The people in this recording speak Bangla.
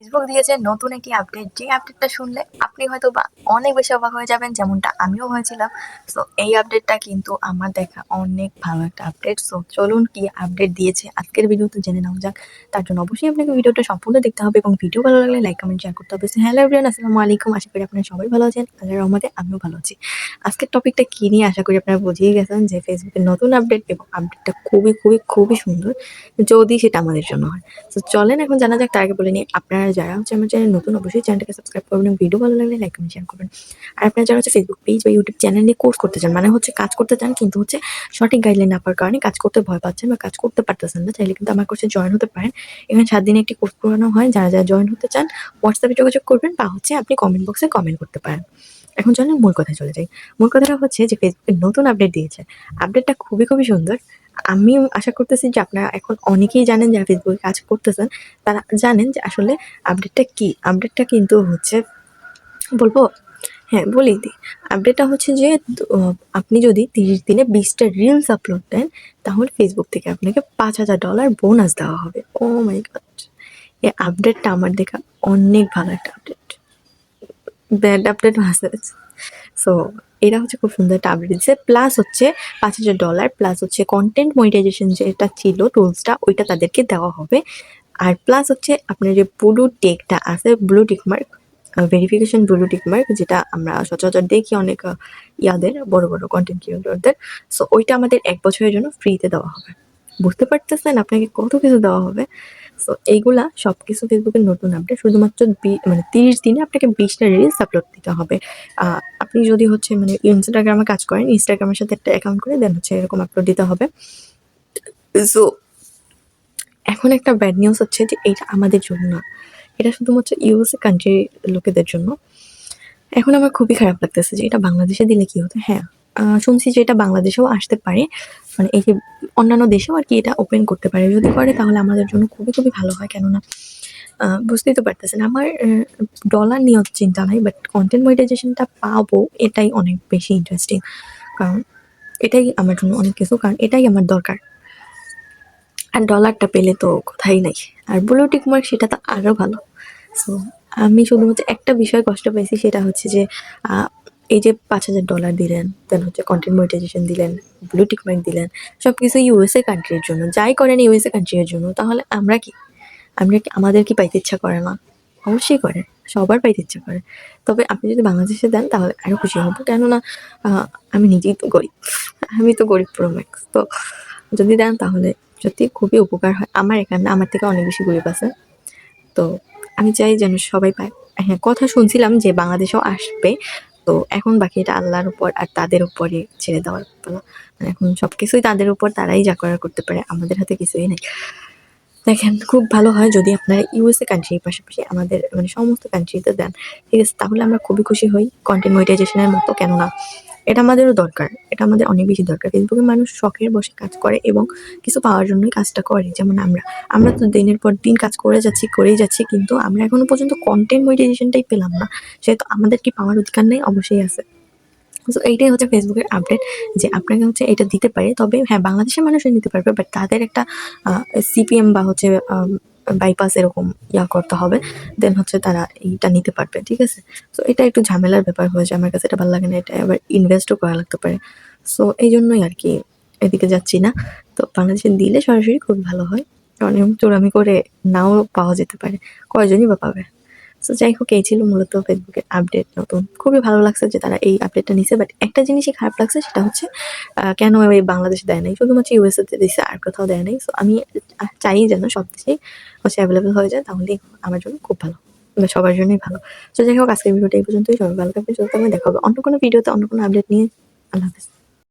ফেসবুক দিয়েছে নতুন একটি আপডেট, যে আপডেটটা শুনলে আপনি হয়তো বা অনেক বেশি অবাক হয়ে যাবেন, যেমনটা আমিও হয়েছিলাম। সো এই আপডেটটা কিন্তু আমার দেখা অনেক ভালো একটা আপডেট। সো চলুন কি আপডেট দিয়েছে আজকের ভিডিওতে জেনে নেওয়া যাক। তার জন্য অবশ্যই আপনাকে ভিডিওটা সম্পূর্ণ দেখতে হবে এবং ভিডিও ভালো লাগলে লাইক কমেন্ট শেয়ার করতে হবে। হ্যালো এভরিওয়ান, আসসালামু আলাইকুম। আশা করি আপনারা সবাই ভালো আছেন, আল্লাহর রহমতে আমিও ভালো আছি। আজকের টপিকটা কি নিয়ে আশা করি আপনারা বুঝেই গেছেন যে ফেসবুকের নতুন আপডেট, এবং আপডেটটা খুবই খুবই খুবই সুন্দর যদি সেটা আমাদের জন্য হয়। তো চলেন এখন জানা যাক। তার আগে বলে নিই, আপনারা যারা হচ্ছে আমার চ্যানেল নতুন অবশ্যই চ্যানেলটাকে সাবস্ক্রাইব করবেন এবং ভিডিও ভালো লাগলে লাইক কমেন্ট শেয়ার করবেন। আর আপনারা যারা হচ্ছে ফেসবুক পেজ বা ইউটিউব চ্যানেল নিয়ে কোর্স করতে চান, মানে হচ্ছে কাজ করতে চান কিন্তু হচ্ছে সঠিক গাইডলাইন না পাওয়ার কারণে কাজ করতে ভয় পাচ্ছেন বা কাজ করতে পারতেছেন না, চাইলে কিন্তু আমার কোর্সে জয়েন হতে পারেন। এখানে 7 দিনে একটি কোর্স করানো হয়। যারা যারা জয়েন হতে চান হোয়াটসঅ্যাপে যোগাযোগ করবেন বা হচ্ছে আপনি কমেন্ট বক্সে কমেন্ট করতে পারেন। এখন চলেন মূল কথায় চলে যাই। মূল কথাটা হচ্ছে যে ফেসবুকের নতুন আপডেট দিয়েছে। আপডেটটা খুবই খুবই সুন্দর। আমি আশা করতেছি যে আপনারা এখন অনেকেই জানেন যারা ফেসবুকে কাজ করতেছেন, তারা জানেন যে আসলে আপডেটটা কি। আপডেটটা কিন্তু হচ্ছে, বলবো, হ্যাঁ বলেই দিই। আপডেটটা হচ্ছে যে আপনি যদি 30 দিনে 20টা রিলস আপলোড দেন, তাহলে ফেসবুক থেকে আপনাকে $5,000 বোনাস দেওয়া হবে। ও মাই গড! এই আপডেটটা আমার দেখা অনেক ভালো একটা update. Bad update message. So এটা হচ্ছে খুব সুন্দর একটা আপডেট দিচ্ছে। প্লাস হচ্ছে $5,000 প্লাস হচ্ছে কন্টেন্ট মনিটাইজেশন যেটা ছিল টুলসটা, ওইটা তাদেরকে দেওয়া হবে। আর প্লাস হচ্ছে আপনার যে ব্লু টিকটা আছে, blue tick mark, verification blue tick mark, যেটা আমরা সচরাচর দেখি অনেক ইয়াদের বড় বড় কন্টেন্ট ক্রিয়েটরদের। সো ওইটা আমাদের 1 বছরের জন্য ফ্রিতে দেওয়া হবে। বুঝতে পারতেছেন আপনাকে কত কিছু দেওয়া হবে। সো এইগুলা সবকিছু ফেসবুকের নতুন আপডেট। শুধুমাত্র মানে 30 দিনে আপনাকে 20টা রিলস আপলোড দিতে হবে। আপনি যদি হচ্ছে মানে ইনস্টাগ্রামে কাজ করেন, ইনস্টাগ্রামের সাথে একটা অ্যাকাউন্ট করে দেন হচ্ছে এরকম আপলোড দিতে হবে। সো এখন একটা ব্যাড নিউজ হচ্ছে যে এটা আমাদের জন্য না, এটা শুধুমাত্র ইউএসএ কান্ট্রির লোকেদের জন্য। এখন আমার খুবই খারাপ লাগতেছে যে এটা বাংলাদেশে দিলে কি হতো। হ্যাঁ, শুনছি যে এটা বাংলাদেশেও আসতে পারে, মানে এই যে অন্যান্য দেশেও আর কি এটা ওপেন করতে পারে। যদি করে তাহলে আমাদের জন্য খুবই খুবই ভালো হয়। কেননা বুঝতেই তো পারতেছেন আমার ডলার নিয়ে অত চিন্তা নাই, বাট কন্টেন্ট মনিটাইজেশনটা পাবো এটাই অনেক বেশি ইন্টারেস্টিং। কারণ এটাই আমার জন্য অনেক কিছু, কারণ এটাই আমার দরকার। আর ডলারটা পেলে তো কথাই নাই। আর ব্লু টিক মার্ক সেটা তো আরও ভালো। সো আমি শুধুমাত্র একটা বিষয় কষ্ট পেয়েছি, সেটা হচ্ছে যে আহ, এই যে $5,000 দিলেন, দেন হচ্ছে কন্টেন্ট মনিটাইজেশন দিলেন, ব্লু টিক মার্ক দিলেন, সব কিছু ইউএসএ কান্ট্রির জন্য। যাই করেন ইউএসএ কান্ট্রির জন্য, তাহলে আমরা কি আমাদের কি পাইতে ইচ্ছা করে না? অবশ্যই করে, সবার পাইতে ইচ্ছা করে। তবে আপনি যদি বাংলাদেশে দেন তাহলে আরো খুশি হব। কেননা আমি নিজেই তো গরিব। আমি তো গরিব প্রো ম্যাক্স। তো যদি দেন তাহলে সত্যি খুবই উপকার হয়। আমার এখানে আমার থেকে অনেক বেশি গরিব আছে। তো আমি চাই যেন সবাই পায়। হ্যাঁ, কথা শুনছিলাম যে বাংলাদেশেও আসবে। তো এখন বাকি এটা আল্লাহর উপর আর তাদের উপরে ছেড়ে দেওয়ার পালা। মানে এখন সবকিছুই তাদের উপর, তারাই যা করার করতে পারে, আমাদের হাতে কিছুই নেই। দেখেন, খুব ভালো হয় যদি আপনারা ইউএসএ কান্ট্রির পাশাপাশি আমাদের মানে সমস্ত কান্ট্রিতে দেন। ঠিক আছে? তাহলে আমরা খুবই খুশি হই কন্টেন্ট মনিটাইজেশনের মতো। কেননা এটা আমাদেরও দরকার। এটা আমাদের অনেক বেশি দরকার। ফেসবুকে মানুষ শখের বশে কাজ করে এবং কিছু পাওয়ার জন্যই কাজটা করে। যেমন আমরা তো দিনের পর দিন কাজ করে যাচ্ছি, করেই যাচ্ছি। কিন্তু আমরা এখনো পর্যন্ত কন্টেন্ট মনিটাইজেশনটাই পেলাম না। সেহেতু আমাদের কি পাওয়ার অধিকার নেই? অবশ্যই আছে। সো এইটাই হচ্ছে ফেসবুকের আপডেট, যে আপনাকে হচ্ছে এটা দিতে পারে। তবে হ্যাঁ, বাংলাদেশের মানুষও নিতে পারবে, বাট তাদের একটা সিপিএম বা হচ্ছে বাইপাস এরকম করতে হবে। দেন হচ্ছে তারা এইটা নিতে পারবে। ঠিক আছে? সো এটা একটু ঝামেলার ব্যাপার হয়েছে, আমার কাছে এটা ভালো লাগে না। এটা আবার ইনভেস্টও করা লাগতে পারে। সো এই জন্যই আর কি এদিকে যাচ্ছি না। তো বাংলাদেশে দিলে সরাসরি খুব ভালো হয়। অনেক চোরামি করে নাও পাওয়া যেতে পারে। কয়জনই বা পাবে? সো যাই হোক, এই ছিল মূলত ফেসবুকের আপডেট নতুন। খুবই ভালো লাগছে যে তারা এই আপডেটটা নিছে। বাট একটা জিনিসই খারাপ লাগছে, সেটা হচ্ছে কেন এই বাংলাদেশে দেয় নাই? শুধুমাত্র ইউএসএ তে দিছে, আর কোথাও দেয় নাই। সো আমি চাই যেন সব দেশেই হচ্ছে এভেলেবল হয়ে যায়, তাহলেই আমার জন্য খুব ভালো। বা সবার জন্যই ভালো। সো যাই হোক, আজকের ভিডিওটা এই পর্যন্তই। সবাই ভালো থাকবেন, সুস্থ থাকবেন। দেখা হবে অন্য কোনো ভিডিওতে, অন্য কোনো আপডেট নিয়ে। আল্লাহ হাফেজ।